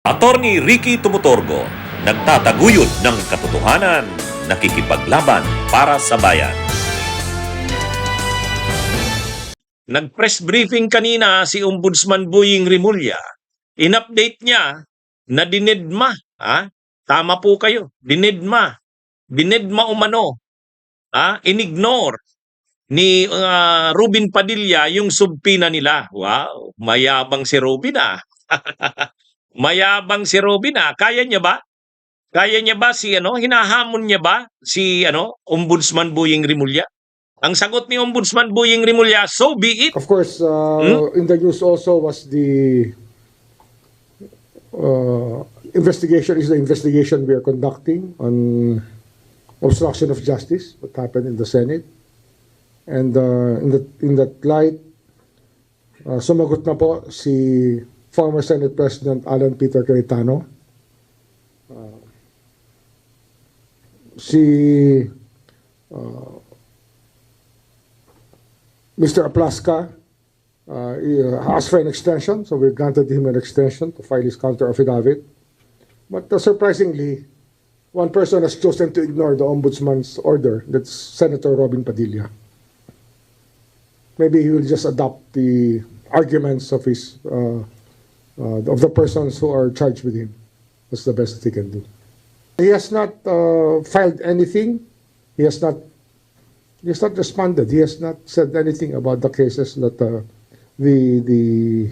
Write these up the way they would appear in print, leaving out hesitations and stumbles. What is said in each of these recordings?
Attorney Ricky Tumutorgo, nagtataguyod ng katotohanan, nakikipaglaban para sa bayan. Nag-press briefing kanina si Ombudsman Boying Rimulya. In-update niya na dinedma. Tama po kayo, dinedma. Dinedma umano. Inignore ni Robin Padilla yung subpina nila. Wow, mayabang si Robin Mayabang si Robin Kaya niya ba? Kaya niya ba hinahamon niya ba si Ombudsman Boying Rimulya? Ang sagot ni Ombudsman Boying Rimulya, so be it. Of course, in the news also was the the investigation we are conducting on obstruction of justice, what happened in the Senate. And in that light, sumagot na po si former Senate President Alan Peter Cayetano. Mr. Aplaska asked for an extension, so we granted him an extension to file his counter affidavit. But surprisingly, one person has chosen to ignore the Ombudsman's order. That's Senator Robin Padilla. Maybe he will just adopt the arguments of the persons who are charged with him. That's the best that he can do. He has not filed anything. He has not responded. He has not said anything about the cases that the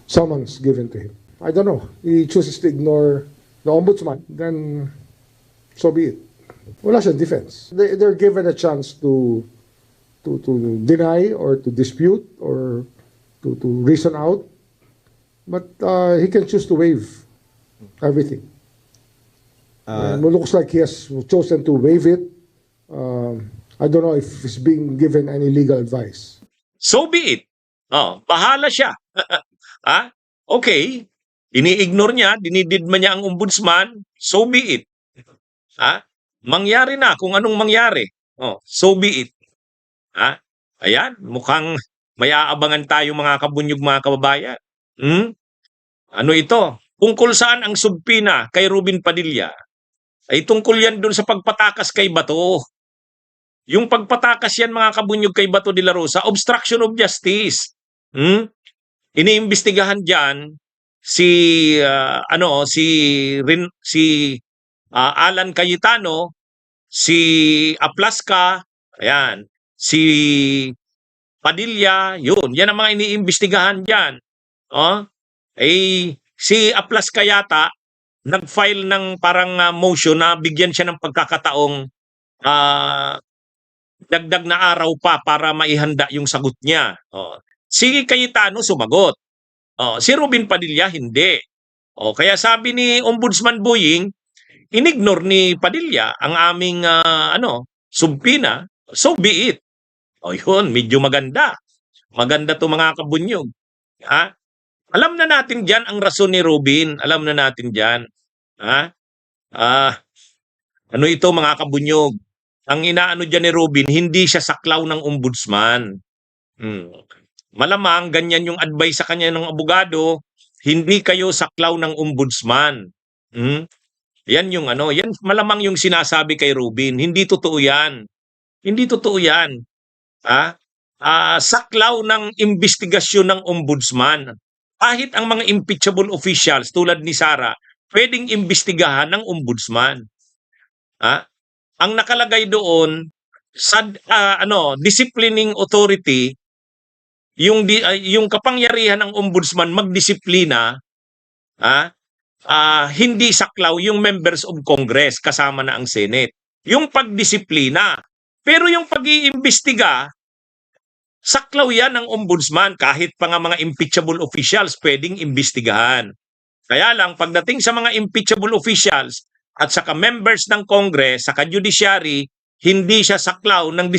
summons given to him. I don't know. He chooses to ignore the ombudsman. Then, so be it. Wala siyang defense. They're given a chance to deny or to dispute or to reason out, but he can choose to waive everything. It looks like he has chosen to waive it. I don't know if he's being given any legal advice. So be it. Bahala siya. Okay. Ini-ignore niya, dinididma niya ang ombudsman, so be it. Mangyari na kung anong mangyari. So be it. Ayan, mukhang may aabangan tayo mga kabunyog, mga kababayan. Ano ito? Tungkol saan ang subpina kay Robin Padilla? Ay tungkol yan dun sa pagpatakas kay Bato. Yung pagpatakas yan mga kabunyog kay Bato de la Rosa, obstruction of justice. Iniimbestigahan diyan si Alan Cayetano, si Aplaska, ayan, si Padilla, yan ang mga iniimbestigahan diyan. Si Aplaska yata nag-file ng parang motion na bigyan siya ng pagkakataong dagdag na araw pa para maihanda yung sagot niya. Si Cayetano sumagot. Si Robin Padilla hindi. Kaya sabi ni Ombudsman Boying, inignore ni Padilla ang aming subpina, so be it. Yun, medyo maganda. Maganda to mga kabunyog. Alam na natin diyan ang rason ni Robin. Alam na natin diyan. Ano ito mga kabunyog? Ang inaano diyan ni Robin, hindi siya saklaw ng ombudsman. Malamang ganyan yung advice sa kanya ng abogado, hindi kayo saklaw ng ombudsman. Yan yung yan malamang yung sinasabi kay Robin. Hindi totoo yan. Hindi totoo yan. Saklaw ng investigasyon ng ombudsman. Kahit ang mga impeachable officials tulad ni Sara, pwedeng imbestigahan ng ombudsman. Ang nakalagay doon sa disciplining authority, yung kapangyarihan ng ombudsman magdisiplina, hindi saklaw yung members of Congress kasama na ang Senate. Yung pagdisiplina. Pero yung pag-iimbestiga, saklaw yan ng ombudsman. Kahit pa nga mga impeachable officials pwedeng imbestigahan. Kaya lang pagdating sa mga impeachable officials at saka members ng Congress, saka judiciary, hindi siya saklaw ng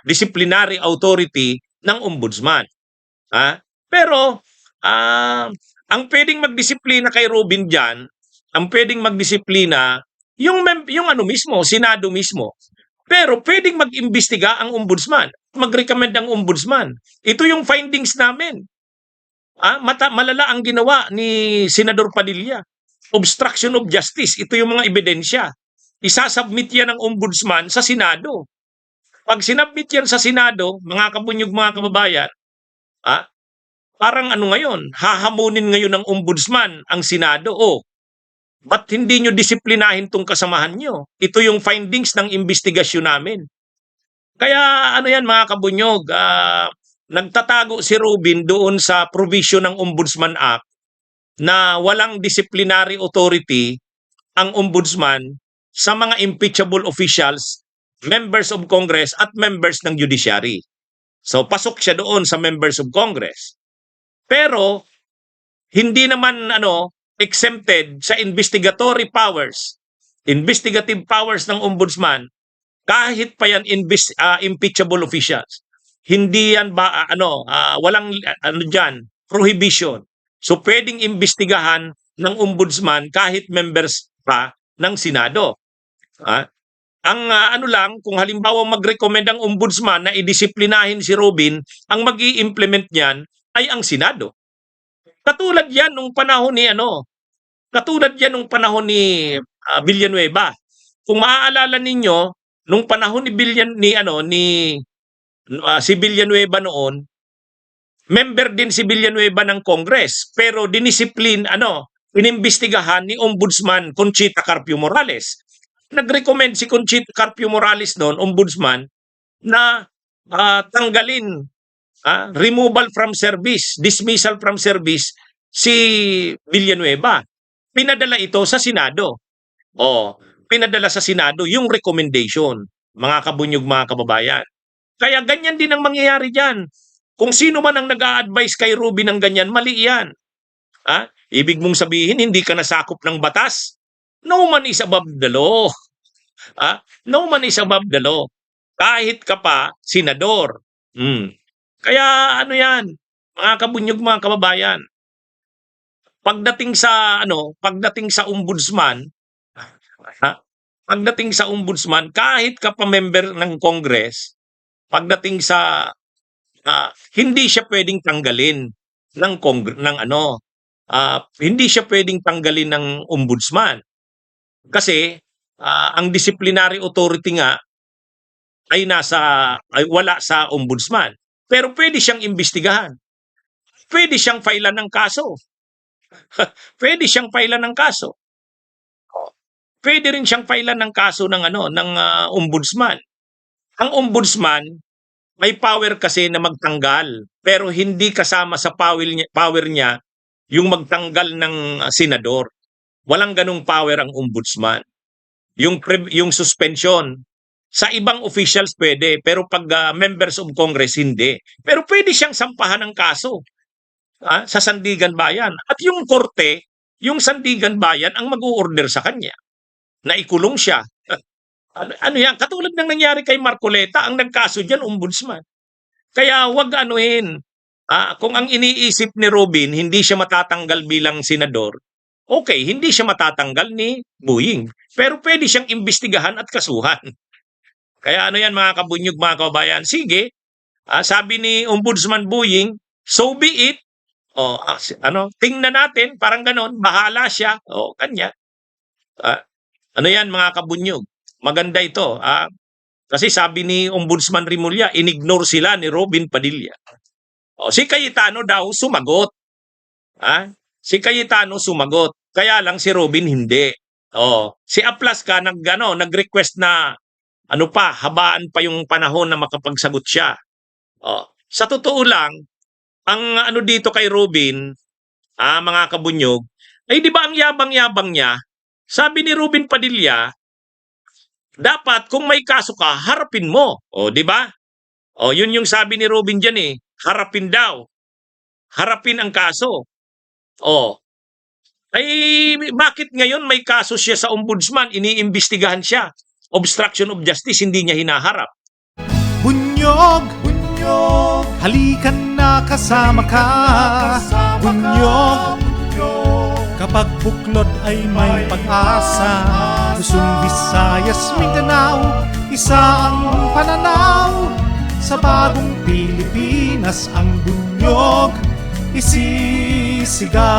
disciplinary authority ng ombudsman. Pero ang pwedeng magdisiplina kay Robin diyan, ang pwedeng magdisiplina yung mismo, Senado mismo. Pero pwedeng mag-imbestiga ang ombudsman, mag-recommend ang ombudsman. Ito yung findings namin. Malala ang ginawa ni Senador Padilla. Obstruction of justice. Ito yung mga ebidensya. Isasubmit yan ng ombudsman sa Senado. Pag sinubmit yan sa Senado, mga kabunyog, mga kababayan, parang ano ngayon, hahamunin ngayon ng ombudsman ang Senado. Ba't hindi nyo disiplinahin tong kasamahan nyo? Ito yung findings ng investigasyon namin. Kaya ano yan mga kabunyog, nagtatago si Robin doon sa provision ng Ombudsman Act na walang disciplinary authority ang ombudsman sa mga impeachable officials, members of Congress at members ng judiciary. So pasok siya doon sa members of Congress. Pero hindi naman exempted sa investigatory powers, investigative powers ng ombudsman kahit pa yan impeachable officials. Hindi yan walang diyan prohibition. So pwedeng imbestigahan ng ombudsman kahit members pa ng Senado. Ang kung halimbawa mag-recommend ang ombudsman na idisiplinahin si Robin, ang mag-i-implement niyan ay ang Senado. Katulad yan nung panahon ni Villanueva. Kung maaalala ninyo, nung panahon si Villanueva noon, member din si Villanueva ng Congress, pero inimbestigahan ni Ombudsman Conchita Carpio Morales. Nag-recommend si Conchita Carpio Morales noon, ombudsman, na tanggalin, removal from service, dismissal from service si Villanueva. Pinadala ito sa Senado. Pinadala sa Senado yung recommendation, mga kabunyog, mga kababayan. Kaya ganyan din ang mangyayari dyan. Kung sino man ang nag-a-advise kay Ruby ng ganyan, mali yan. Ibig mong sabihin, hindi ka nasakop ng batas? No man is above the law. No man is above the law. Kahit ka pa, senador. Kaya yan, mga kabunyog, mga kababayan. Pagdating sa ombudsman, kahit ka pa member ng Congress, pagdating sa hindi siya pwedeng tanggalin hindi siya pwedeng tanggalin ng ombudsman. Kasi ang disciplinary authority nga ay wala sa ombudsman. Pero pwede siyang imbestigahan. Pwede siyang failan ng kaso. Pwede siyang failan ng kaso. Pwede rin siyang failan ng kaso ng ombudsman. Ang ombudsman may power kasi na magtanggal, pero hindi kasama sa power niya yung magtanggal ng senador. Walang ganung power ang ombudsman. Yung suspension sa ibang officials pwede, pero pag members of Congress hindi. Pero pwede siyang sampahan ng kaso sa Sandigan Bayan. At yung korte, yung Sandigan Bayan ang mag-u-order sa kanya na ikulong siya. Yan? Katulad ng nangyari kay Marcoleta, ang nagkaso dyan, ombudsman. Kaya wag kung ang iniisip ni Robin, hindi siya matatanggal bilang senador, okay, hindi siya matatanggal ni Buying. Pero pwede siyang imbestigahan at kasuhan. Kaya yan mga kabunyog, mga kababayan, sige, sabi ni Ombudsman Buying, so be it. Tingnan natin, parang ganon, bahala siya. Kanya. Yan mga kabunyog, maganda ito. Kasi sabi ni Ombudsman Rimulya, inignore sila ni Robin Padilla. Si Cayetano daw sumagot. Si Cayetano sumagot. Kaya lang si Robin hindi. Si Aplaska nag-request na habaan pa yung panahon na makapagsagot siya. Sa totoo lang, ang dito kay Robin, mga kabunyog, ay di ba ang yabang-yabang niya? Sabi ni Robin Padilla, dapat kung may kaso ka, harapin mo. Di ba? Yun yung sabi ni Robin dyan harapin daw. Harapin ang kaso. Ay bakit ngayon may kaso siya sa ombudsman, iniimbestigahan siya? Obstruction of justice, hindi niya hinaharap. Bunyog, bunyog, halikan na kasama ka. Bunyog, kapag buklod ay may pag-asa. Luzon, Visayas, Mindanao, isa ang pananaw. Sa bagong Pilipinas ang bunyog, isisigaw.